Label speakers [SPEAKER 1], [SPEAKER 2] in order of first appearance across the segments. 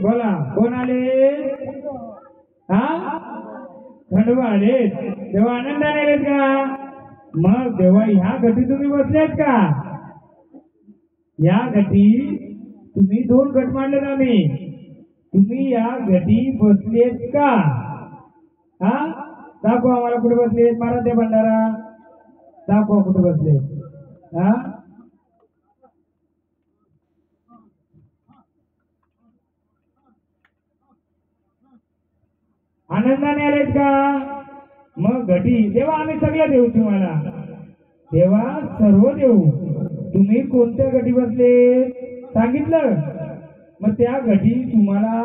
[SPEAKER 1] बोला कोण आले? हा खंडोबा आले. तेव्हा आनंदाने आलेत का? मग तेव्हा ह्या घटी तुम्ही बसलेत का? या घटी तुम्ही दोन गट मांडले ना मी. तुम्ही या घटी बसलेत का? हा दाखवा आम्हाला कुठे बसलेत. मारा ते भंडारा दाखवा कुठे बसलेत. हा आनंदाने आलेत का? मग घटी तेव्हा आम्ही सगळं देऊ तुम्हाला. तेव्हा सर्व देऊ. तुम्ही कोणत्या घटी बसले सांगितलं. मग त्या घटी तुम्हाला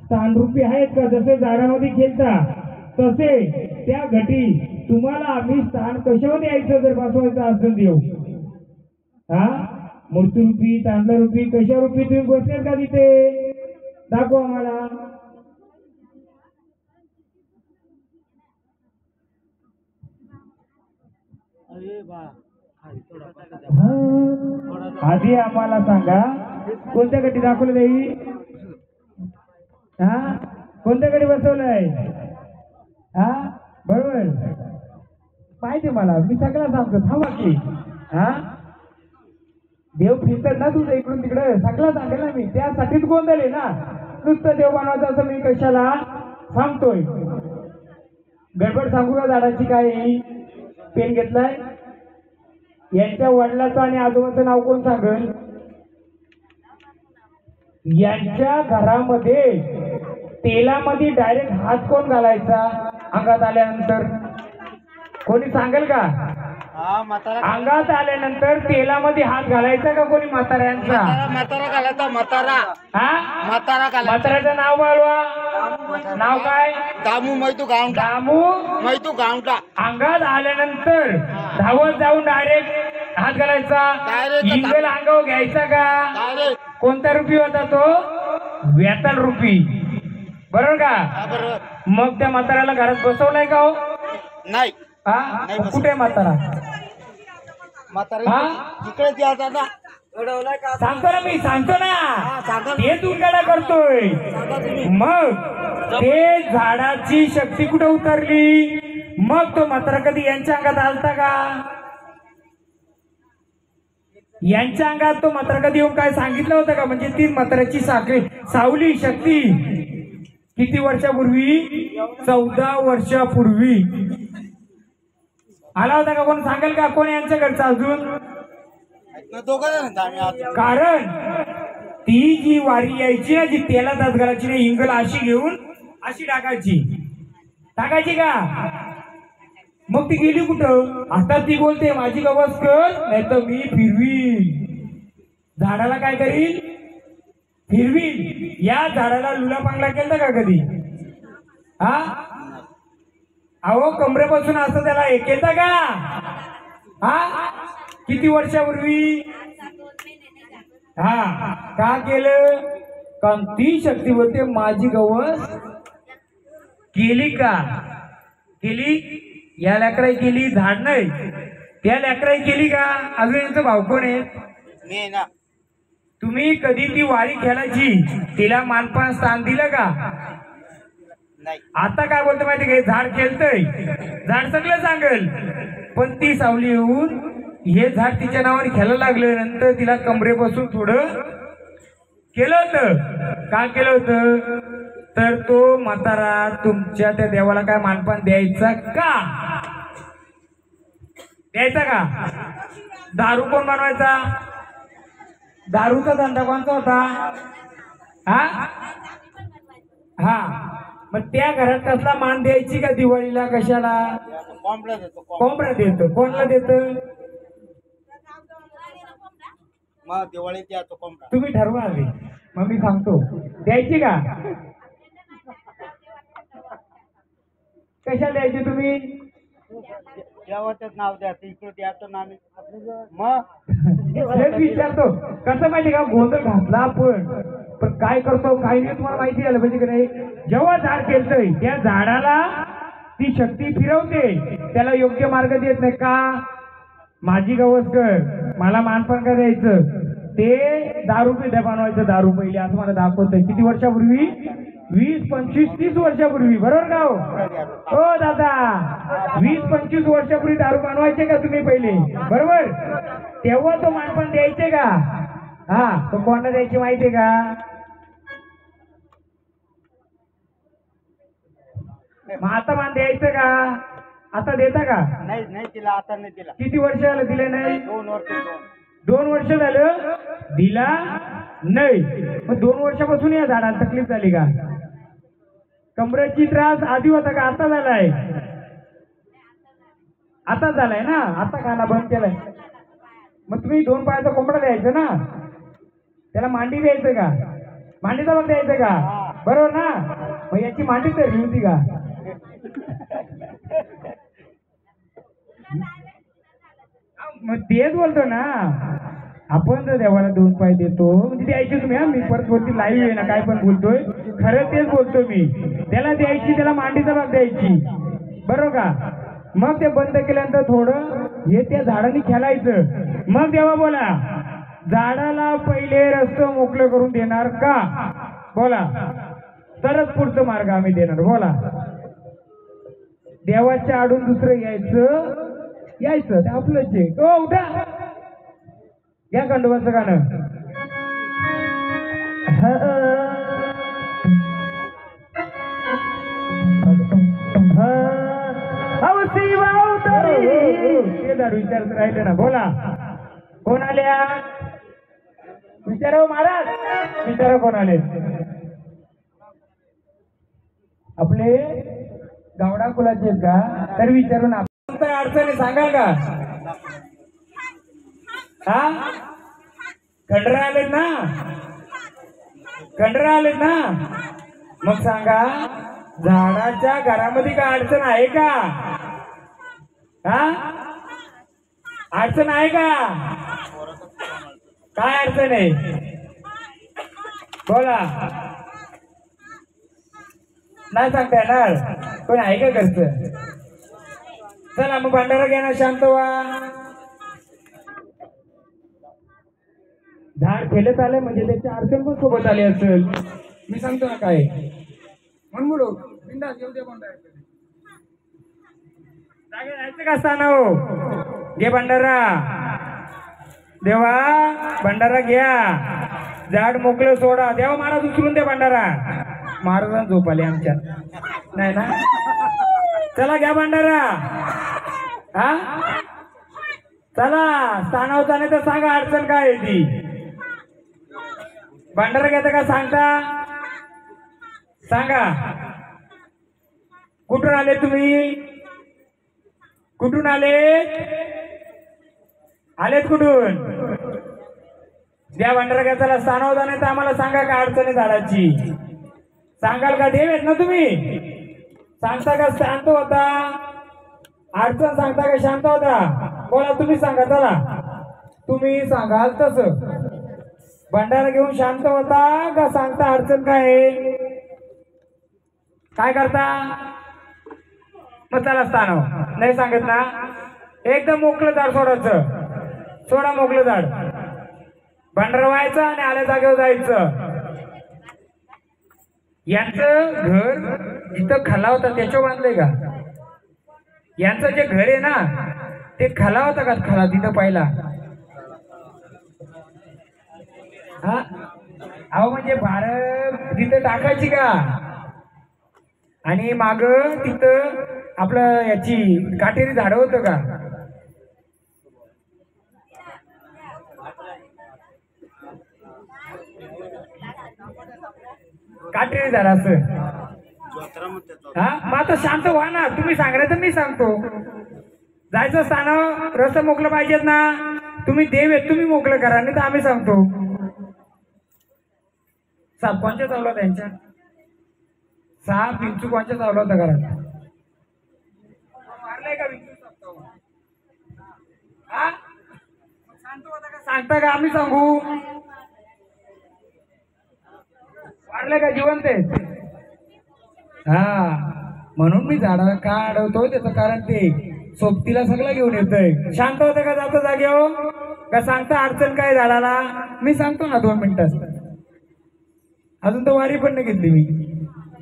[SPEAKER 1] स्थानरूपी आहेत का? जसे झाडामध्ये खेळता तसे त्या घटी तुम्हाला आम्ही स्थान कशावर यायचं जर बसवायचं असेल देऊ. हा मूर्तीरूपी तांदळरूपी कशारूपी तुम्ही बसलेत का तिथे? दाखवा आम्हाला. आधी आम्हाला सांगा कोणत्या गटी दाखवलं जाईल. हा कोणत्या गटी बसवलंय? हा बरोबर पाहिजे मला. मी सगळं सांगतो थांबा की. हा देव फिरतात ना तुझं इकडून तिकडं सगळं सांगेल ना मी. त्यासाठीच गोंधळ आहे ना. नुसतं देव बनवायचं असं मी कशाला सांगतोय. गडबड सांगू का झाडाची काय? पेन घेतलाय. यांच्या वडिलाचं आणि आजोबाचं नाव कोण सांगेल? यांच्या घरामध्ये तेलामध्ये डायरेक्ट हात कोण घालायचा अंगात आल्यानंतर? कोणी सांगेल का? अंगात आल्यानंतर तेलामध्ये हात घालायचा का कोणी? म्हाताऱ्यांचा
[SPEAKER 2] म्हातारा घालायचा. म्हातारा
[SPEAKER 1] हा
[SPEAKER 2] म्हातारा घालायचा.
[SPEAKER 1] म्हाताऱ्याचं नाव बोलवा. नाव काय?
[SPEAKER 2] दामू मैतू गावंटा.
[SPEAKER 1] दामू
[SPEAKER 2] मैतू गावंटा.
[SPEAKER 1] अंगात आल्यानंतर धावत जाऊन डायरेक्ट हात घालायचा. इंगल अंगावर घ्यायचा का? कोणत्या रूपी होता तो? वेताल रूपी. बरोबर का? मग त्या म्हाताऱ्याला घरात बसवलंय का? हो
[SPEAKER 2] नाही.
[SPEAKER 1] हा कुठे म्हातारा?
[SPEAKER 2] म्हातारा इकडे द्यायचा ना.
[SPEAKER 1] सांगतो ना मी सांगतो ना. ते तुमच्याकडे करतोय. मग ते झाडाची शक्ती कुठे उतरली? मग तो म्हातारा कधी यांच्या अंगात आलता का? यांच्या अंगात तो म्हातारा कधी येऊन काय सांगितलं होतं का? म्हणजे ती म्हाताऱ्याची सावली शक्ती किती वर्षापूर्वी? 14 वर्षापूर्वी आला होता का? कोण सांगेल का? कोण यांच्याकडचं अजून? कारण ती जी वारी यायची ना जी तेलात हात घालायची ना इंगल अशी घेऊन अशी टाकायची का? मग ती गेली कुठं? आता ती बोलते माझी गवस कर नाही तर मी फिरवीन. झाडाला काय करील? फिरवीन. या झाडाला लुला पांगला केलता का कधी? हा अहो कमरेपासून असं त्याला हे केलता का? हा किती वर्षापूर्वी? हा का केलं? कारण ती शक्ती बोलते माझी गवस केली का? केली. या लेकराई केली. झाड नाही त्या लेकराई केली का? अजून यांचं भाऊ कोण आहे? तुम्ही कधी ती वारी खेळायची तिला मानपान स्थान दिलं का? आता काय बोलतो माहिती का? झाड खेळतय. झाड सगळं सांगेल पण ती सावली येऊन हे झाड तिच्या नावाने खेळायला लागलं. नंतर तिला कमरेपासून थोडं केलं होतं. का केलं होतं? तर तो म्हातारा तुमच्या त्या देवाला काय मानपान द्यायचा का? द्यायचा का? दारू कोण बनवायचा? दारूचा धंदा कोणता होता? हा हा, मग त्या घरात कसला मान द्यायची का दिवाळीला? कशाला?
[SPEAKER 2] कोंबडा देतो
[SPEAKER 1] कोंबडा देतो. कोणला देत?
[SPEAKER 2] मग दिवाळीत द्यायचो कोंबडा.
[SPEAKER 1] तुम्ही ठरवा आधी, मग मी सांगतो. द्यायची का? कशाला द्यायची तुम्ही?
[SPEAKER 2] देवाचंच नाव द्यायचं, इकडे द्यायचं नाव. मग
[SPEAKER 1] हेच विचारतो. कसं माहिती का, गोंधळ घातला आपण, पण काय करतो काय नाही तुम्हाला माहिती झालं पाहिजे की नाही. जेव्हा झाड केलतंय त्या झाडाला ती शक्ती फिरवते, त्याला योग्य मार्ग देत नाही का? माझी गवसकर, मला मानपण का द्यायचं? ते दारू पेढ्या बनवायचं, दारू पहिले असं मला दाखवतंय. किती वर्षापूर्वी? 20, 25, 30 वर्षापूर्वी, बरोबर का हो? हो दादा, 20, 25 वर्षापूर्वी दारू बनवायचे का तुम्ही पहिले? बरोबर. तेव्हा तो मानपण द्यायचे का? हा, तो कोणाला द्यायची माहितीये का? मग आता मान द्यायचं का? आता देता का?
[SPEAKER 2] नाही नाही दिला, आता नाही दिला.
[SPEAKER 1] किती वर्ष झालं दिले नाही?
[SPEAKER 2] 2 वर्ष.
[SPEAKER 1] 2 वर्ष झालं दिला नाही. मग 2 वर्षापासून या झाडाला तकलीफ झाली का? कमरेची त्रास आधी होता का आता झालाय? आता झालाय ना, आता खाना बंद केलाय. मग तुम्ही 2 पायाचा कोंबडा द्यायचा ना, त्याला मांडी द्यायचं का? मांडीचा भाग द्यायचं का? बरोबर ना. मग याची मांडी धरली होती का? मग तेच बोलतो ना आपण, जर देवाला 2 पाय देतो म्हणजे द्यायची तुम्ही. हा, मी परत बोलती लाईव्ह आहे ना, काय पण बोलतोय खरं तेच बोलतो मी. त्याला द्यायची, त्याला मांडीचा भाग द्यायची, बरोबर का? मग ते बंद केल्यानंतर थोडं हे त्या झाडाने खेळायचं. मग देवा बोला, झाडाला पहिले रस्तं मोकळं करून देणार का? बोला, तरच पुढचं मार्ग आम्ही देणार. बोला, देवाच्या आडून दुसरं यायचं ते आपलंच आहे. हो, उठा, घ्या खंडोबाचं गाणं. ते दारू विचारत राहिले ना. बोला, कोण आल्या? विचारा महाराज, विचारा कोण आले? आपले गावडा कुलाचे आहेत का? तर विचारून आपण अडचणी सांगाल का? हा, खंडरा आलेत ना, खंडरा आलेत ना. मग सांगा, झाडाच्या घरामध्ये काय अडचण आहे का? हा, अडचण आहे का? काय अडचण आहे? बोला, नाही सांगता येणार. कोण आहे का घरचं? चला मग भंडारा घ्या ना, शांत व्हा. झाड खेळत आलंय म्हणजे त्याची अडचण पण सोबत आली असेल. मी सांगतो ना काय म्हणून बोलो. बिंदास येऊ दे. जायचं का स्थान हो? घे भंडारा. देवा भंडारा घ्या, झाड मोकळं सोडा. देवा महाराज उचलून दे भंडारा. महाराजांना झोप आली आमच्या, नाही ना. चला घ्या भंडारा. हा, चला स्थानावर नाही तर सांगा अडचण काय आहे ती. भंडारा घ्यायचं का सांगता? सांगा. कुठून आले तुम्ही? कुठून आलेत? कुठून? द्या भंडारा घ्यायचा. स्थानावर नाही तर आम्हाला सांगा का अडचण आहे झाडाची. सांगाल का? देव आहेत ना तुम्ही. सांगता का शांत होता? अडचण सांगता का शांत होता? बोला, तुम्ही सांगा. चला, तुम्ही सांगाल तसं. भंडारा घेऊन शांत होता का सांगता अडचण काय? काय करता? मग चला स्थानावर. नाही सांगत ना, एकदम मोकळं झाड सोडायचं. सोडा मोकळं झाड. भंडारा व्हायचं आणि आल्या जागेवर जायचं. यांचं घर जिथं खाला होता त्याच्यावर बांधलंय का? यांचं जे घर आहे ना ते खाला होता का? खाला तिथं पाहिला. हा, अहो म्हणजे भारत तिथं टाकायची का? आणि माग तिथं आपलं याची काटेरी झाडं होतं का? काटेरी झाड असं.
[SPEAKER 2] जोत्रा म्हणते तो.
[SPEAKER 1] हा मग आता शांत व्हा ना, तुम्ही सांगणार तर मी सांगतो. जायचं स्थानावर रस्ता मोकळं पाहिजेत ना, तुम्ही देव आहेत, तुम्ही मोकळं करा, नाही तर आम्ही सांगतो. साप कोणच्या चावला त्यांच्या, साप विंचू कोणच्या चावला होता घरात, मारलाय का विंचू साप? हा शांत होता का, सांगता का आम्ही सांगू? मारलाय का जिवंत आहे? हा म्हणून मी झाडाला का अडवतोय, त्याचं कारण ते सोबतीला सगळं घेऊन येतोय. शांत होतं का जातो जागेवर का, सांगता अडचण काय झाडाला? मी सांगतो ना 2 मिनिटात. अजून तर वारी पण नाही घेतली मी.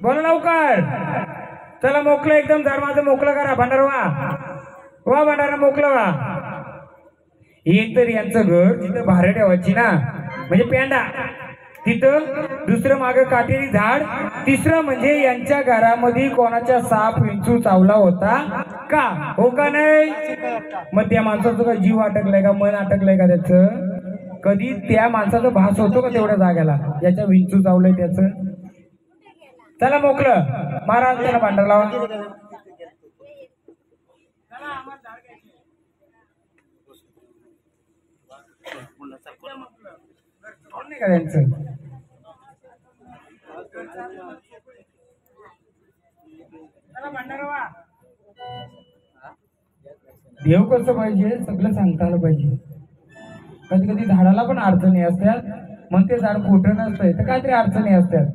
[SPEAKER 1] बोला लवकर. चला मोकळं एकदम, झाड माझं मोकळं करा. भंडारा वा भंडारा मोकळं वा. एक तर यांचं घर तिथं भारे ठेवायची ना, म्हणजे पेंडा तिथं, दुसरं मागं काटेरी झाड, तिसरं म्हणजे यांच्या घरामध्ये कोणाच्या साप विंचू चावला होता का, हो का नाही? मग त्या माणसाचं का जीव अटकलाय का, मन अटकलंय का त्याचं? कधी त्या माणसाचा भास होतो का तेवढ्या जाग्याला ज्याच्या विंचू चावलंय त्याचं? चला मोकळं महाराज, त्याला भांडार लावा. नाही का त्यांचं? देव कसं पाहिजे सगळं सांगता आलं पाहिजे. कधी कधी झाडाला पण अडचणी असतात, मग ते झाड खोटं नसतंय तर काहीतरी अडचणी असतात.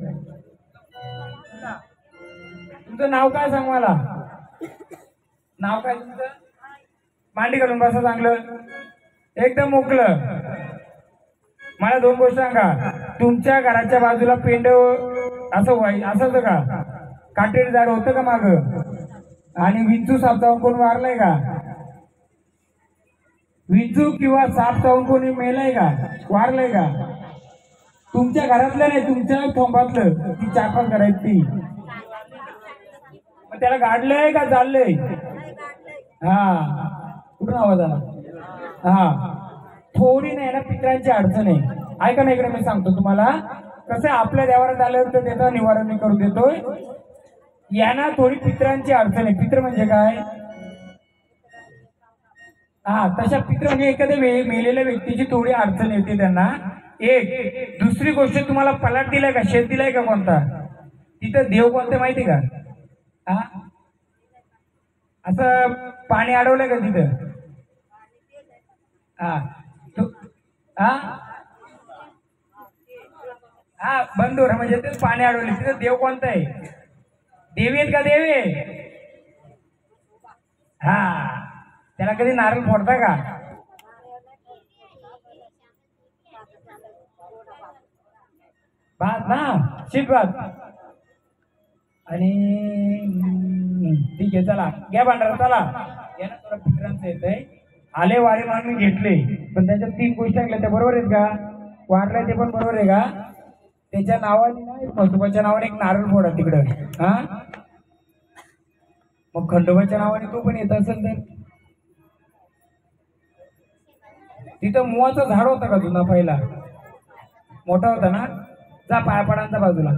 [SPEAKER 1] तुमचं नाव काय सांग मला, नाव काय तुमचं? मांडी घालून बसा चांगलं, एकदम मोकळं. मला 2 गोष्टी सांगा. तुमच्या घराच्या बाजूला पेंड असं असायचं का, काटेरी झाड होतं का माग, आणि विंचू साप चावून कोण मारलाय का? विंचू किंवा साप चावून कोणी मेलाय का, वारलंय का? तुमच्या घरातलं नाही, तुमच्या थोंबातलं. ती 4-5 घर आहेत ती. मग त्याला गाडलंय का चाललंय? हा कुठून आवाज आला? हा थोडी नाही ना पित्रांची अडचण आहे. ऐका ना इकडे, मी सांगतो तुम्हाला कसं आपल्या देवारात आलं तर त्याचं निवारण मी करून देतोय. यांना थोडी पित्रांची अडचण आहे. पित्र म्हणजे काय? हा तशा पित्र म्हणजे एखाद्या मेलेल्या व्यक्तीची थोडी अडचण येते त्यांना. एक दुसरी गोष्ट, तुम्हाला पलाट दिलाय का, शेत दिलाय का कोणता, तिथं देव कोणते माहिती का? हा असं पाणी अडवलंय का तिथं? हा हा हा बंदूर म्हणजे ते पाणी अडवले, तिथं देव कोणता आहे? देवी आहेत का देवी? हा त्याला कधी नारळ फोडता का? भात ना, शीत भात. आणि ठीक आहे, चला घ्या भांडारा, चला या ना. थोडा पित्रांचं येतंय. आले वारे म्हणून घेतले, पण त्याच्यात 3 गोष्टी सांगल्या, त्या बरोबर आहेत का? वारलाय ते पण बरोबर आहे का? त्याच्या नावाने ना, खंडोबाच्या नावाने एक नारळ फोडा तिकडं. हा मग खंडोबाच्या नावाने तो पण येत असेल तर तिथं मुवाचं झाड होतं का जुना, पहिला मोठा होता ना? जा पायापाडांच्या बाजूला.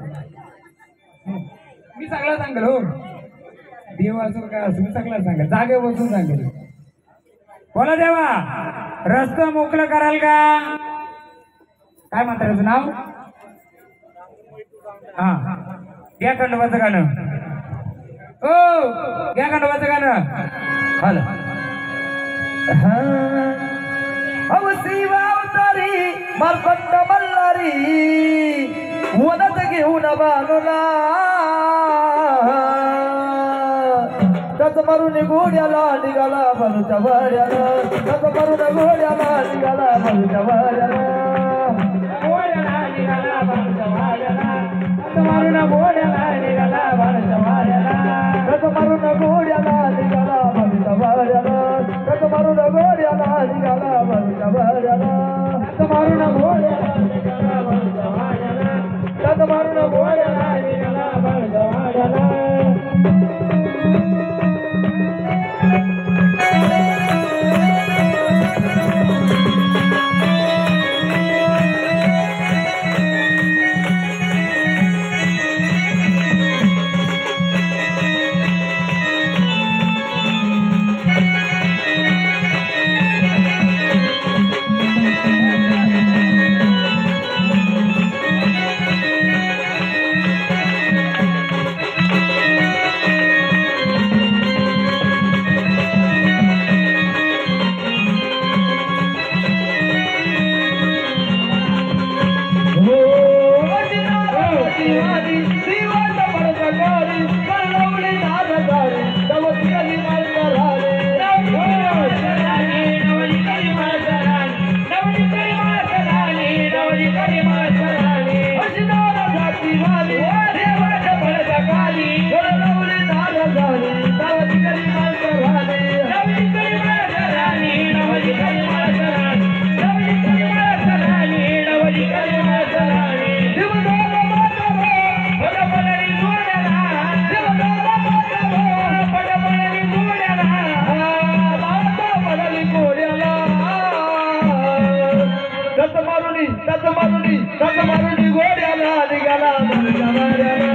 [SPEAKER 1] मी सगळं सांगेल हो, देव असो काय असो, मी सगळं सांगेल, जागे बसून सांगेल. बोला देवा, रस्ता मोकळं कराल का? काय म्हणता त्याचं नाव? हा घ्या खंडोबाचं गाणं. ओ घ्या खंडोबाचं गाणं. हॅलो
[SPEAKER 3] अवतारी मारपट्ट मल्हारी वनात घेऊन बाजूला, त्याच मारून घोड्याला निघाला बाजूच्या वाड्याला, त्याच मारून घोड्याला निघाला बाजूच्या वाड्याला, घोड्याला निघाला बाजूच्या वाड्याला, त्याच मारून घोड्याला निघाला बाजूच्या वाड्याला, त्याच मारून घोड्याला निघाला बाजूच्या वाड्याला, त्याच मारून घोड्याला निघाला बाजूच्या वाड्याला, त्याच मारून घोड्याला निघाला बाजूच्या वाड्याला, त्याच मारून घोड्याला निघाला बाजूच्या वाड्याला. मारुनी घोड्याला निघाला भरूच्या वाड्याला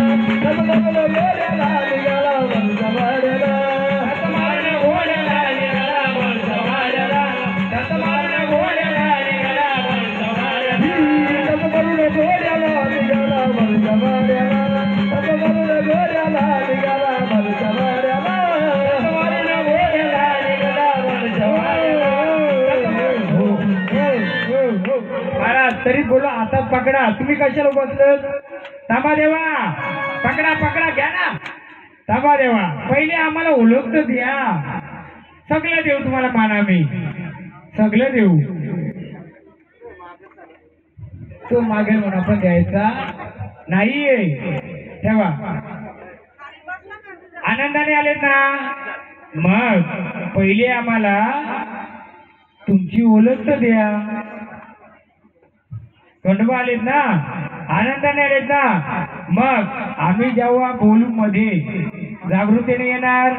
[SPEAKER 3] तस मारून घोड्याला निघाला भरूच्या वाड्याला
[SPEAKER 1] तस मारून घोड्याला निघाला भरूच्या वाड्याला तस मारून घोड्याला निघाला भरूच्या वाड्याला
[SPEAKER 3] तस मारून घोड्याला निघाला भरूच्या वाड्याला तस मारून घोड्याला निघाला भरूच्या वाड्याला
[SPEAKER 1] तस मारून घोड्याला निघाला भरूच्या वाड्याला महाराज तरी बोलो हातात पकडा तुम्ही कशाला बसलं थांबा देवा पकडा पकडा घ्या ना थांबा देवा पहिले आम्हाला ओळख तर द्या सगळं देऊ तुम्हाला माना मी सगळं देऊ तो मागेल म्हणून आपण द्यायचा नाहीये ठेवा आनंदाने आलेत ना मग पहिले आम्हाला तुमची ओळख तर द्या खंडोबा आलेत ना आनंदाने आलेत ना मग आम्ही जेव्हा बोलू मध्ये जागृतीने येणार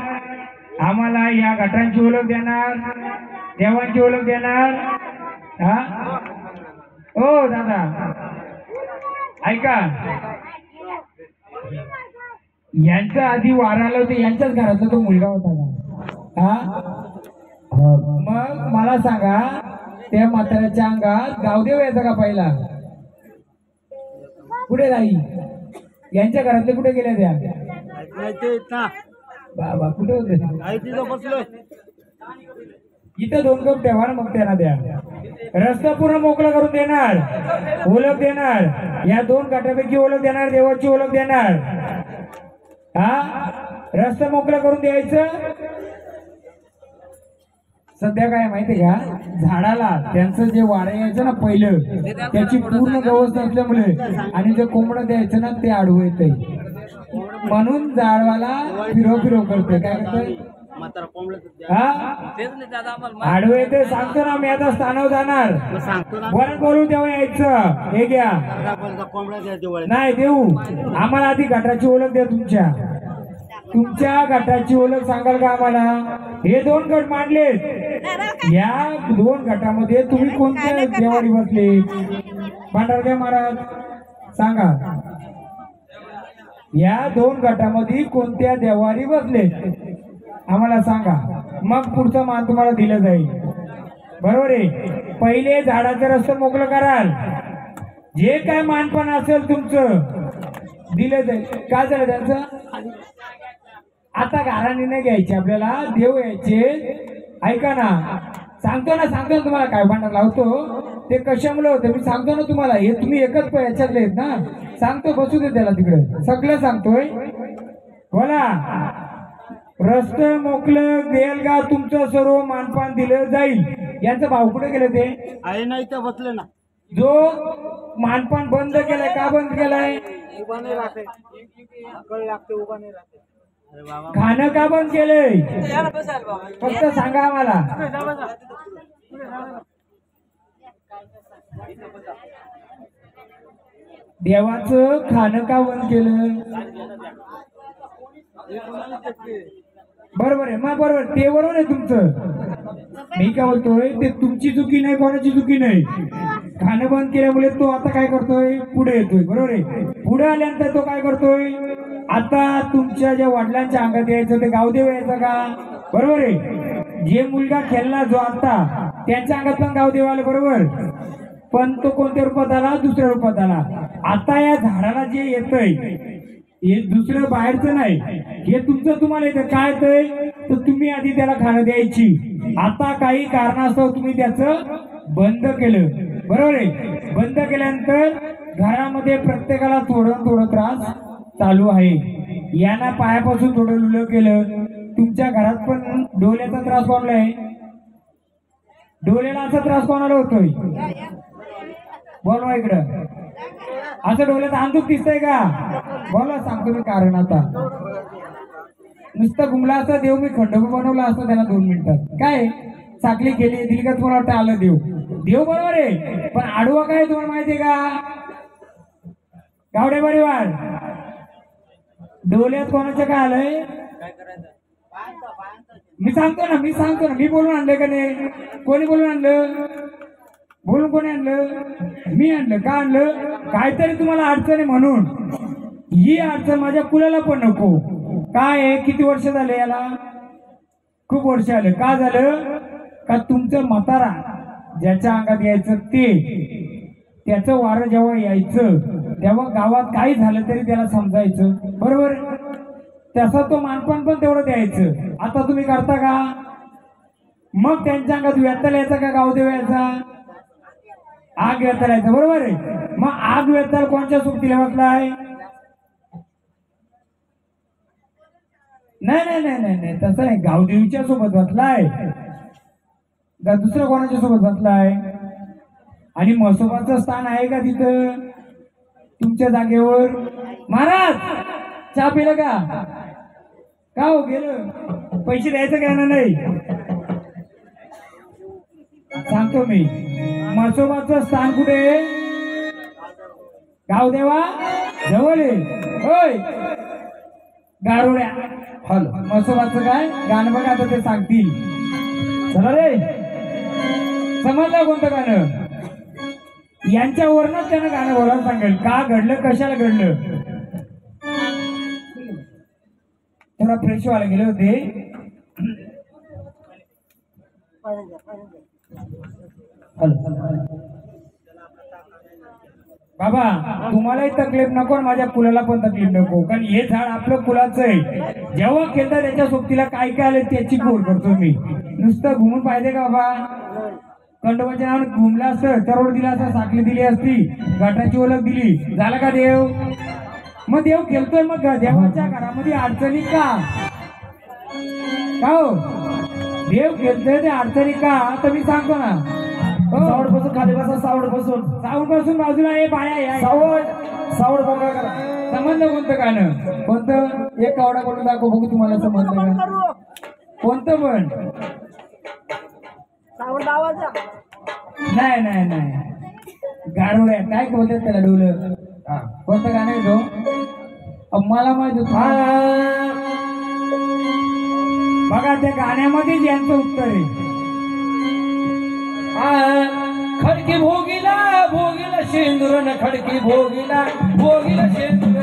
[SPEAKER 1] आम्हाला या घटांची ओळख देणार देवांची ओळख देणार हा ओ दादा ऐका यांच्या आधी वाराला होते यांच्याच घरातला तो मुलगा होता का हा मग मला सांगा त्या म्हाताऱ्याच्या अंगात गावदेव यायचा का पहिला कुठे जाई यांच्या घरातले कुठे गेल्या त्या बाबा कुठे होते इथं 2 कप ठेवा ना मग त्यांना द्या रस्ता पूर्ण मोकळा करून देणार ओळख देणार या 2 घाटापैकी ओळख देणार देवाची ओळख देणार हा रस्ता मोकळा करून द्यायचं सध्या काय माहितीये का झाडाला त्यांचं जे वारं यायचं ना पहिलं त्याची पूर्ण व्यवस्था असल्यामुळे आणि जे कोंबडं द्यायचं ना ते आडवं येतंय म्हणून झाडवाला फिरव करतोय काय करतोय हा आडवं येते सांगतो ना मी आता स्थानावर जाणार वर बोलून तेव्हा यायचं हे घ्या नाही देऊ आम्हाला आधी घाटाची ओळख द्या तुमच्या घाटाची ओळख सांगाल का आम्हाला हे 2 गट मांडलेत या 2 गटामध्ये तुम्ही कोणत्या देवारी बसले भांडारगे महाराज सांगा या 2 गटामध्ये कोणत्या देवारी बसले आम्हाला सांगा मग पुढचा मान तुम्हाला दिलं जाईल बरोबर आहे पहिले झाडाचा रस्ता मोकळं कराल जे काय मानपण असेल तुमचं दिलं जाईल काय झालं त्यांचं आता घराने नाही घ्यायचे आपल्याला देव यायचे ऐका ना सांगतो ना तुम्हाला काय भांडण लावतो ते कशामुळे होतं मी सांगतो ना तुम्हाला हे तुम्ही एकच याच्यातले आहेत ना सांगतो बसू दे त्याला तिकडे सगळं सांगतोय बोला रस्ते मोकळं देईल का तुमचं सर्व मानपान दिलं जाईल यांचं भाऊ कुठे गेले ते
[SPEAKER 2] आहे नाही तर बसले ना
[SPEAKER 1] जो मानपान बंद केलाय का बंद केलाय
[SPEAKER 2] उभा नाही राहते लागते उभा नाही राहते
[SPEAKER 1] खाणं का बंद केलंय फक्त सांगा आम्हाला देवाचं खाणं का बंद केलं बरोबर आहे मग बरोबर ते बरोबर आहे तुमचं मी काय बोलतोय ते तुमची चुकी नाही कोणाची चुकी नाही खाणं बंद केल्यामुळे तो आता काय करतोय पुढे येतोय बरोबर आहे पुढे आल्यानंतर तो काय करतोय आता तुमच्या ज्या वडिलांच्या अंगात यायचं ते गावदेव यायचं का बरोबर आहे जे मुलगा खेळला जो आता त्यांच्या अंगात पण गावदेव आले बरोबर पण तो कोणत्या रूपात आला दुसऱ्या रूपात आला आता या झाडाला जे येतंय हे दुसरं बाहेरचं नाही हे तुमचं तुम्हाला येतं काय येतंय तर तुम्ही आधी त्याला खाणं द्यायची आता काही कारणास्तव तुम्ही त्याचं बंद केलं बरोबर आहे बंद केल्यानंतर घरामध्ये प्रत्येकाला थोडं त्रास चालू आहे यांना पायापासून थोडं लुलं केलं तुमच्या घरात पण डोळ्याचा त्रास कोणाला आहे डोळ्याला असा त्रास कोणाला होतोय बोलवा इकडं असं डोळ्यात अंधूक दिसतंय का बोला सांगतो मी कारण आता नुसतं गुमला असता देव मी खंडोबा बनवला असता त्यांना 2 मिनिटात काय साखळी केली दिली का तुम्हाला वाटतं आलं देव बरोबर आहे पण आडवा काय तुम्हाला माहितीये का गावडे परिवार डोळ्यात कोणाचं काय आलंय मी सांगतो ना मी बोलून आणलं का नाही कोणी बोलून आणलं बोलून कोणी आणलं? मी आणलं. का आणलं? काहीतरी तुम्हाला अडचण आहे म्हणून. ही अडचण माझ्या कुलाला पण नको. काय आहे, किती वर्ष झाले याला? खूप वर्ष आले. का झालं? का तुमचं म्हातारा ज्याच्या अंगात यायचं त्याचं वारं जेव्हा यायचं तेव्हा गावात काही झालं तरी त्याला समजायचं. बरोबर? त्याचा तो मानपान पण तेवढं द्यायचं. आता तुम्ही करता का? मग त्यांच्या अंगात व्यथल यायचा का गावदेव यायचा? आग व्यथल यायचा. बरोबर आहे? मग आग व्यथल कोणत्या सोबतीला बसलाय? नाही नाही नाही नाही नाही तसं नाही. गावदेवीच्या सोबत बसलाय का दुसऱ्या कोणाच्या सोबत बसलाय? आणि म्हसोबाचं स्थान आहे का तिथं तुमच्या जागेवर? महाराज चहा पिलं का? का हो गेलं? पैसे द्यायचं काय ना? नाही सांगतो मी. म्हसोबाचं स्थान कुठे? गावदेवा जवळ आहे. होय गारुड्या. हॅलो, म्हसोबाचं काय गाणं बघा आता ते सांगतील. चला रे, समजलं कोणतं गाणं? यांच्यावरच त्यानं गाणं बोलायला सांगेल. का घडलं, कशाला घडलं. थोडा फ्रेश व्हायला गेले होते. बाबा तुम्हालाही तकलीफ नको, माझ्या कुलाला पण तकलीफ नको. कारण हे झाड आपलं कुलाचं आहे. जेव्हा केलं त्याच्या सोबतीला काय काय आलं त्याची कोर करतो मी. नुसतं घुमून पाहिजे का बाबा? खंडोबाच्या नावाने घुमला असतं, तरोड दिला असता, साखळी दिली असती, घाटाची ओळख दिली, झाला का देव? मग देव खेळतोय. मग देवाच्या घरामध्ये अडचणी का हो? देव खेळतोय ते अडचणी का? तर मी सांगतो ना.
[SPEAKER 3] सावड बसून खाली बसा. सावड बसून.
[SPEAKER 1] सावड बसून बाजूला ये बाया.
[SPEAKER 3] सावड बघा करा.
[SPEAKER 1] समजलं कोणतं गाणं? कोणतं? एक कावडा बोलून दाखव बघू तुम्हाला समजलं का? कोणतं पण? नाही नाही नाही गारुड्या काय बोलतात त्याला? डोलं. कोणतं गाणं आहे तो? मला माहित होत. बघा त्या गाण्यामध्येच यांचं उत्तर आहे. खडकी भोगीला भोगीला शेंदूर न खडकी भोगीला भोगीला शेंदूर.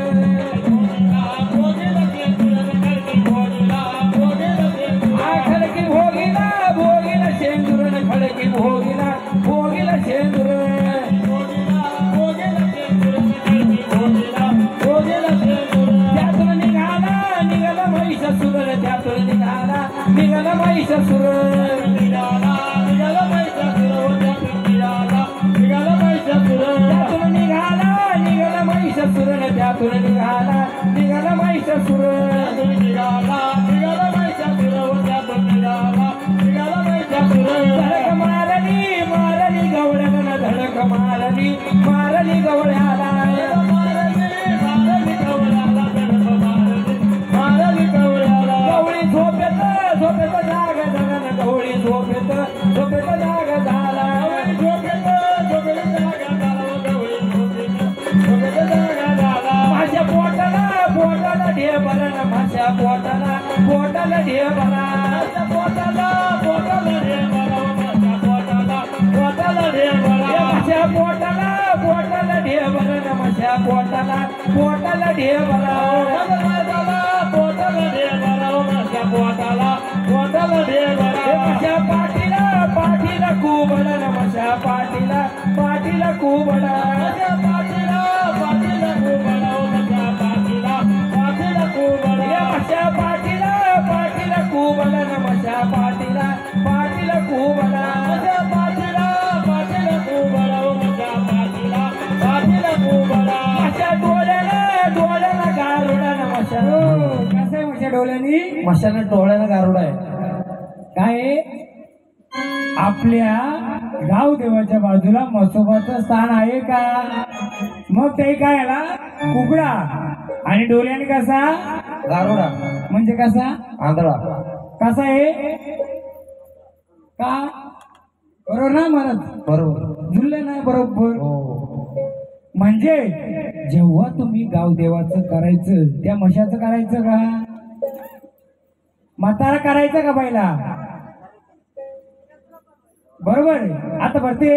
[SPEAKER 1] खडकी भोगीला भोगीला शेंदूर न खडकी भोगीला भोगीला शेंदूर. त्यातून निघाला महिषासुर. त्यातून निघाला महिषासुर. त्यातून निघाला महिषासुर. धडक मारली मारली गवळ्याला. धडक मारली मारली गवळ्याला. गवळी झोपेत झोपेत जाग झाला. गवळी झोपेत झोपेत जाग झाला. माझ्या पोटाला पोटाला ढेबला. माझ्या पोटाला पोटाला ढेबला. पोटाला पोटाला ढेबला. माझ्या पोटाला पोटाला ढेबला. माझ्या पोटाला पोटाला ढेबला. माझ्या पोटाला पोटाला ढेबला. पोटाला ढेबला. माझ्या पोटाला पोटाला ढेबला. माझ्या पाठीला पाठीला कुबडा. माझ्या पाठीला पाठीला कुबडा. माझ्या पाठीला पाठीला कुबडा. माझ्या पाठीला पाठीला कुबडा. माझ्या पाठीला पाठीला कुबडा. माझ्या पाठीला पाठीला कुबडा. माझ्या पाठीला पाठीला कुबडा. माझ्या पाठीला पाठीला कुबडा. माझ्या डोळ्याला डोळ्याला गारुडा. माझ्या कसं आहे माझ्या डोळ्यानी?
[SPEAKER 3] मशाने डोळ्याला गारुडा आहे.
[SPEAKER 1] काय आपल्या गावदेवाच्या बाजूला म्हसोबाचं स्थान आहे का? मग ते काय याला कुकडा आणि डोल्याने कसा?
[SPEAKER 3] गारुडा
[SPEAKER 1] म्हणजे कसा?
[SPEAKER 3] आंधळा.
[SPEAKER 1] कसा आहे का? बरोबर ना महाराज?
[SPEAKER 3] बरोबर.
[SPEAKER 1] जुळलं नाही बरोबर?
[SPEAKER 3] हो.
[SPEAKER 1] म्हणजे जेव्हा तुम्ही गावदेवाचं करायचं त्या मशाचं करायचं का? म्हातारा करायचं का पहिला? बरोबर. आता भरते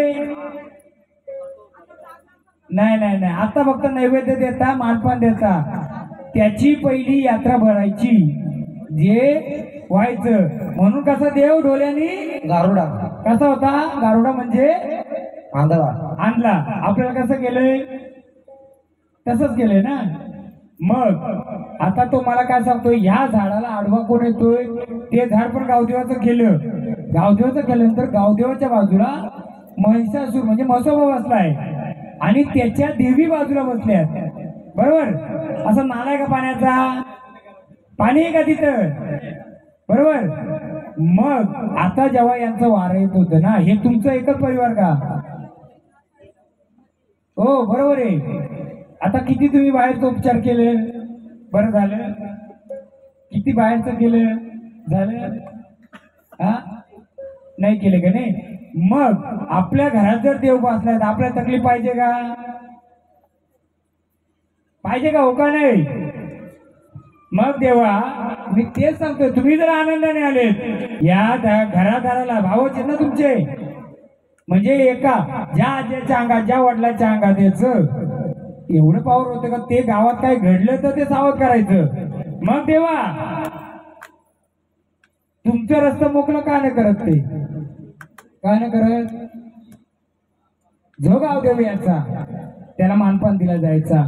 [SPEAKER 1] नाही नाही नाही, आता फक्त नैवेद्य देता, मानपान देता. त्याची पहिली यात्रा भरायची, जे व्हायचं. म्हणून कसा देव डोल्यानी
[SPEAKER 3] गारुडा
[SPEAKER 1] कसा होता? गारुडा म्हणजे
[SPEAKER 3] आंधळा.
[SPEAKER 1] आणला. आपल्याला कसं केलंय? तसंच केलंय ना. मग आता तो मला काय सांगतोय, ह्या झाडाला आडवा कोण येतोय? ते झाड पण गावदेवाचं केलं. गावदेवाचं केल्यानंतर गावदेवाच्या बाजूला महिषासूर म्हणजे म्हसोबा बसलाय आणि त्याच्या देवी बाजूला बसल्यात. बरोबर? असं नाला आहे का पाण्याचा? पाणी आहे का तिथं? बरोबर. मग आता जेव्हा यांचं वारं येत होतं ना, हे तुमचं एकच परिवार का? हो बरोबर आहे. आता किती तुम्ही बाहेरचं उपचार केले? बरं झालं. किती बाहेरचं केलं? झालं? हा नाही केलं का? नाही. मग आपल्या घरात जर देव बसलाय तर आपल्याला तकलीफ पाहिजे का? पाहिजे का? हो का नाही? मग देवा मी तेच सांगतोय, तुम्ही जर आनंदाने आलेत या घरादाराला, भावच आहेत ना तुमचे, म्हणजे एका ज्या आज्याच्या अंगात ज्या वडिलाच्या अंगात याचं एवढं पावर होतं का ते गावात काय घडलं तर ते सावध करायचं. मग देवा तुमचं रस्ता मोकळं का नाही करत? ते काय नाही करत? जो गावदेव यायचा त्याला मानपान दिला जायचा,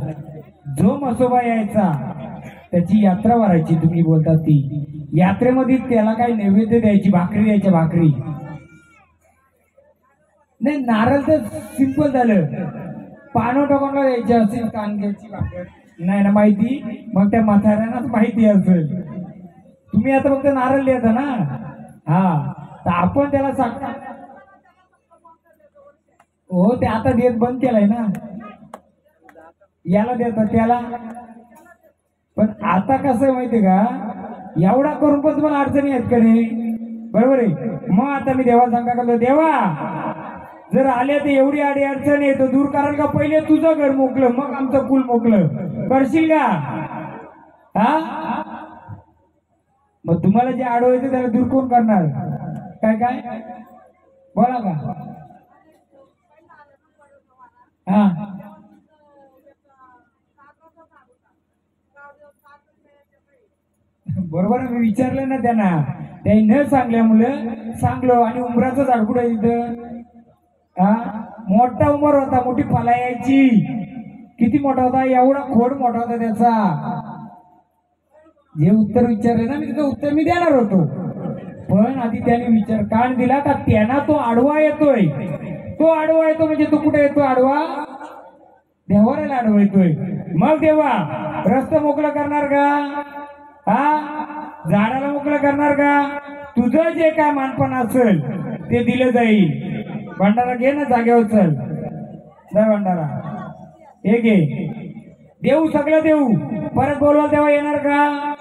[SPEAKER 1] जो म्हसोबा यायचा त्याची यात्रा भरायची. तुम्ही बोलता ती यात्रेमध्ये त्याला काही नैवेद्य द्यायची, भाकरी द्यायच्या. भाकरी नाही, नारळ तर सिंपल झालं. पानं टाकून द्यायची असेल, कांद्याची भाकर नाही ना माहिती, मग त्या म्हाताऱ्यांनाच माहिती असेल. तुम्ही आता फक्त नारळ देता ना. हा तर आपण त्याला सांग. हो ते आता देत बंद केलाय ना, याला देतात त्याला. पण आता कसं आहे माहितीये का, एवढा करून पण तुम्हाला अडचणी आहेत का नाही? बरोबर आहे. मग आता मी देवाला सांगा करतो, देवा जर आले तर एवढी आडी अडचण आहे तर दूर कराल का? पहिले तुझं घर मोकलं, मग आमचं कुल मोकलं. करशील का? हा मग तुम्हाला जे आडवायचं त्याला दूर कोण करणार? काय काय बोला का? हा बरोबर. मी विचारलं ना त्यांना, त्यांनी न सांगल्यामुळं सांगलो. आणि उमराचं झाड कुठं इथं? हा मोठा उमर होता, मोठी फला यायची. किती मोठा होता? एवढा खोड मोठा होता त्याचा. जे उत्तर विचारले ना मी तिथं उत्तर मी देणार होतो, पण आधी त्याने विचार कान दिला का त्यांना तो आडवा येतोय. तो आडवा येतो म्हणजे तो कुठे येतो आडवा? देवाला आडवा येतोय. मग देवा रस्ता मोकळा करणार का? हा झाडाला मोकळं करणार का? तुझं जे काय मानपण असेल ते दिलं जाईल. भंडारा घे ना जागेवर, चल जा भंडारा हे घे. देऊ सगळं देऊ. परत बोलवा तेव्हा येणार का?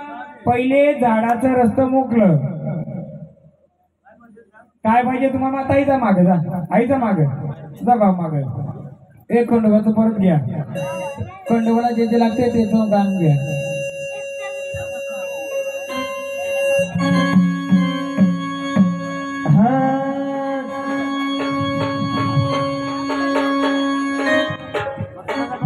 [SPEAKER 1] पहिले झाडाचं रस्तं मोकळं. काय पाहिजे तुम्हाला? ताईचा माग जा, आईचा माग जा, भाव माग. एक खंडोबाचं परत घ्या. खंडोबाला जे जे लागते ते गाण घ्या.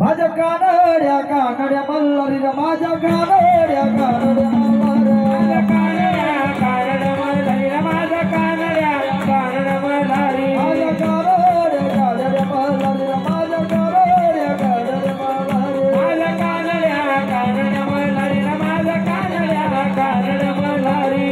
[SPEAKER 3] माझ्या कानड्या कानड्या मल्हारी रे, माझ्या कानड्या कानड्या मल्हारी, माझ्या कानड्या कानड्या मल्हारी रे, माझ्या कानड्या कानड्या मल्हारी, माझ्या कानड्या कानड्या मल्हारी रे, माझ्या कानड्या कानड्या मल्हारी, माझ्या कानड्या कानड्या मल्हारी रे, माझ्या कानड्या कानड्या मल्हारी.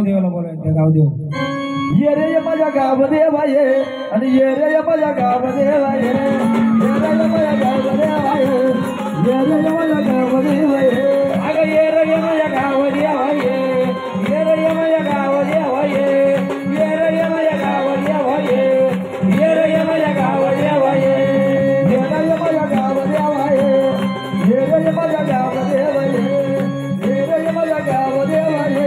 [SPEAKER 1] गावदेवाला बोलायचं गावदेव.
[SPEAKER 3] ये रे माझ्या गाव देवा ये आणि ये रे माझ्या गाव देवा ये ये रे माझ्या गाव देवा ये ये रे माझ्या गाव देवा ये
[SPEAKER 1] अगं ये रे माझ्या गाव देवा ये ये रे माझ्या गाव देवा ये ये रे माझ्या गाव देवा ये ये रे माझ्या गाव देवा ये
[SPEAKER 3] ये रे माझ्या गाव देवा ये ये रे माझ्या गाव देवा ये ये रे माझ्या गाव देवा ये ये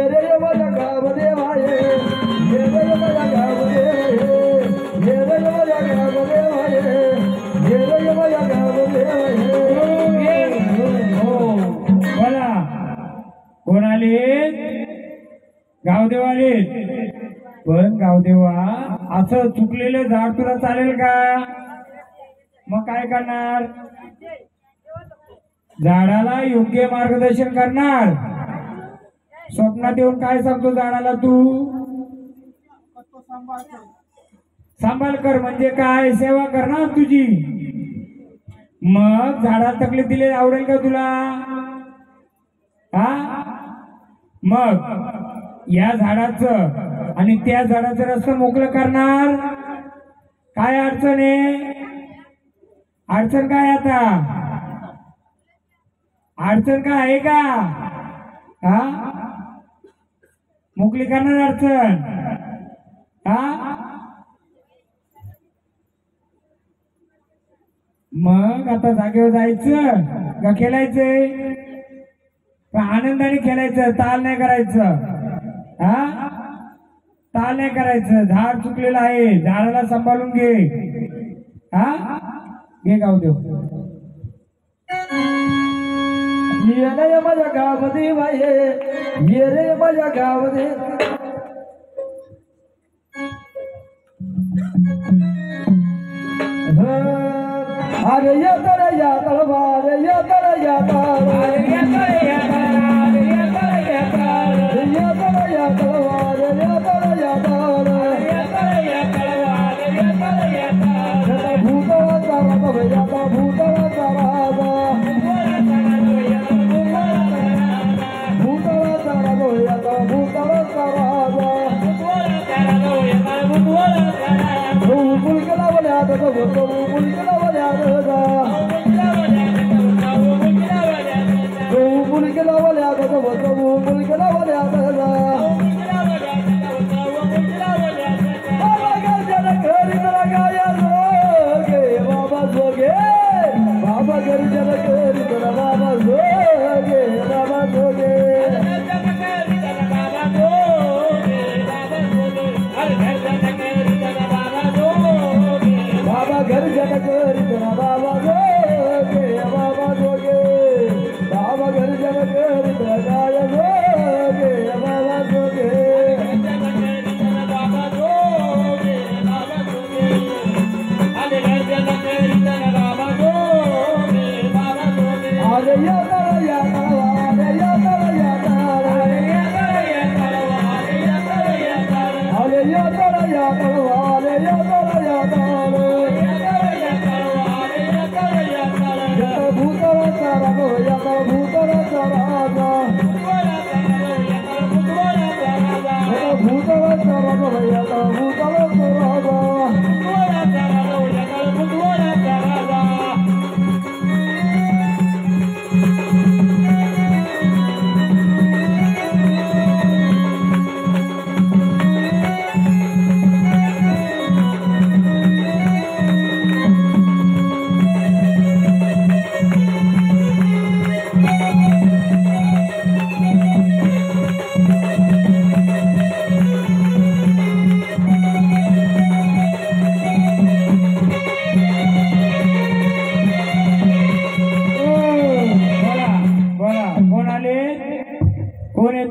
[SPEAKER 3] रे माझ्या गाव देवा ये
[SPEAKER 1] ये रे माझ्या गाव देवा ये ये रे माझ्या गाव देवा ये ये रे माझ्या गाव देवा ये ये रे माझ्या गाव देवा ये. बोला कोण आले गावदेव आले. पण गावदेवा असं चुकलेलं झाड तुला चालेल का? मग काय करणार? झाडाला योग्य मार्गदर्शन करणार. स्वप्नात येऊन काय सांगतो झाडाला तू? सांभाळ कर म्हणजे काय? सेवा कर ना तुझी. मग झाडाला तकलीफ दिली आवडेल का तुला? हा मग या झाडाचं आणि त्या झाडाचं रस्ता मोकळं करणार. काय अडचण आहे? अडचण काय आता? अडचण काय आहे का? हा मोकळी करणार अडचण. हा मग आता जागेवर जायचं का खेळायचंय? आनंदाने खेळायचं, ताल नाही करायचं. हा ताल नाही करायचं. झाड चुकलेलं आहे, झाडाला सांभाळून घे. हा घे गावदेव.
[SPEAKER 3] ये रे माझ्या गाव देवा ये ये रे माझ्या गाव देवा अरे ये तर या तलवार ये तर या तलवार ये तर या तलवार ये तर या तलवार ये तर या तलवार ये तर या तलवार ये तर या तलवार ये तर या तलवार भूतवाचा राजा भैया भूतवाचा राजा भूतवाचा राजा भैया भूतवाचा राजा मुलगीला बोल्या मुलगीला बोल्या मुलगीला बोल्या मुलगीला बोल्या घरी जरा गाया जोगे बाबा जोगे बाबा घरी जरा घरी जरा बाबा जोगे बाबा जोगे घर जन कर बाबा जोगे बाबा जोगे बाबा घर जन कर गाय जोगे बाबा जोगे बाबा जोगे बाबा जोगे अरे घर जन कर बाबा जोगे बाबा जोगे अरे या तर या अरे या तर या अरे या तर या अरे या तर या अरे या तर या अरे या तर या भूतवाचा राजा भूतवाचा राजा भूतवाचा राजा भूतवाचा राजा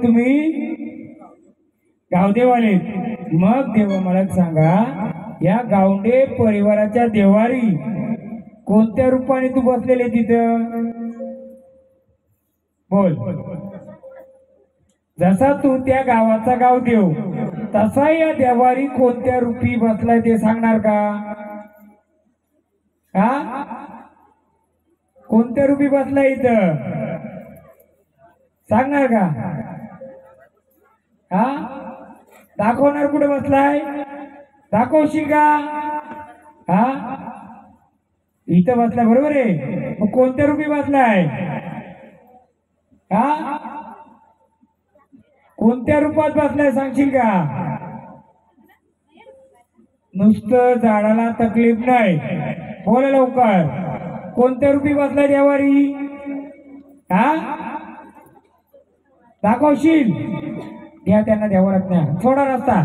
[SPEAKER 1] तुम्ही गावदेवाले. मग देवा मला सांगा, या गावडे परिवाराच्या देवारी कोणत्या रूपाने तू बसलेले तिथं? बोल. जसा तू त्या गावाचा गावदेव, तसा या देवारी कोणत्या रूपी बसलाय ते सांगणार का? हा, कोणत्या रूपी बसलाय इथं सांगणार का? हा, दाखवणार? कुठे बसलाय दाखवशील का? हा, इथं बसलाय बरोबर आहे. मग कोणत्या रूपी बसलाय? हा, कोणत्या रूपात बसलाय सांगशील का? नुसतं झाडाला तकलीफ नाही, बोला लवकर. कोणत्या रूपी बसलाय देवारी? हा, दाखवशील? घ्या त्यांना देवारात न्या. सोडा रस्ता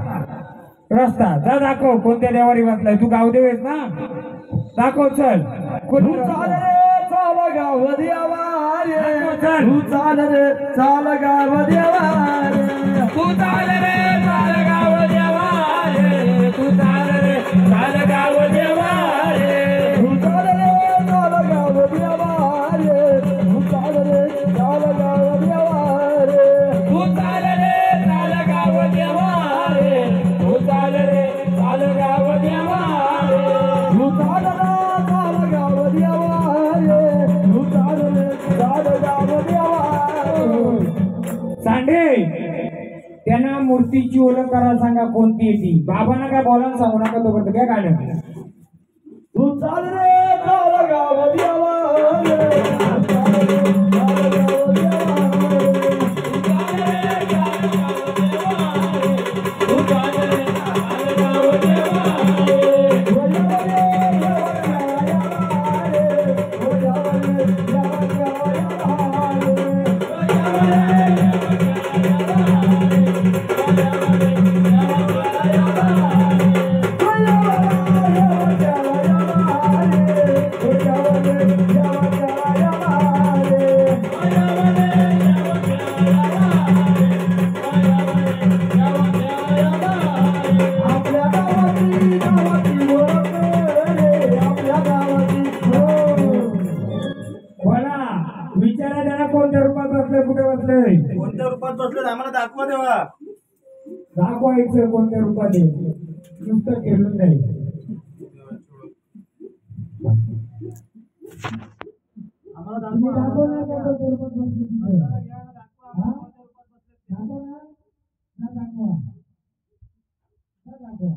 [SPEAKER 1] रस्ता जा, दाखव कोणत्या देवारी बसलाय. तू गावदेव आहेस ना, दाखव. चल
[SPEAKER 3] चाल गाव देवा रे,
[SPEAKER 1] चल.
[SPEAKER 3] तू चाल रे चाल गाव देवा रे,
[SPEAKER 1] तू चाल रे चाल गाव देवा रे, तू चाल रे चाल गाव देवा रे,
[SPEAKER 3] तू चाल रे चाल गाव देवा रे, तू चाल रे चाल गाव देवा रे,
[SPEAKER 1] तू चाल रे चाल गाव देवा रे, तू चाल रे चाल गाव देवा रे,
[SPEAKER 3] तू चाल रे चाल गाव देवा रे, तू चाल रे चाल गाव देवा रे.
[SPEAKER 1] सांडे त्यांना मूर्तीची ओळख करायला सांगा, कोणती आहे ती. बाबांना काय बोलायला सांगू नका, तो काय काढ.
[SPEAKER 3] तू चाल रे चाल गाव देवा रे, तू चाल रे चाल गाव देवा रे,
[SPEAKER 1] तू चाल रे चाल गाव देवा रे. विचारा त्यांना कोणत्या रूपात बसलंय, कुठे बसलंय,
[SPEAKER 2] कोणत्या रूपात बसले आम्हाला दाखवा देवा.
[SPEAKER 1] दाखवायचं कोणत्या रूपात आहे, नुसतं केलं नाही.
[SPEAKER 2] आम्हाला
[SPEAKER 1] तुम्ही
[SPEAKER 2] दाखवा.
[SPEAKER 1] दाखवणार का कोणत्या रूपात बसले तिथे? हा? दाखवणार? ना दाखवा. ना दाखवा.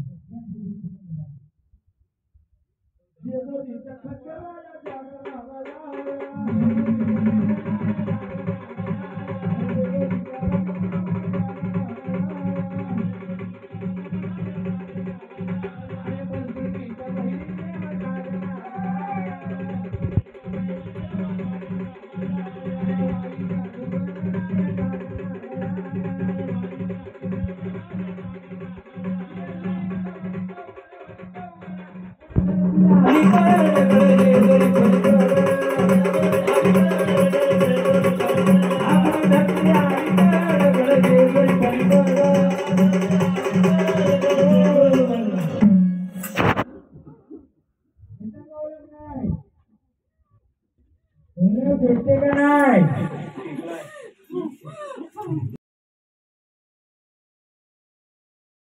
[SPEAKER 1] भेटते का नाही?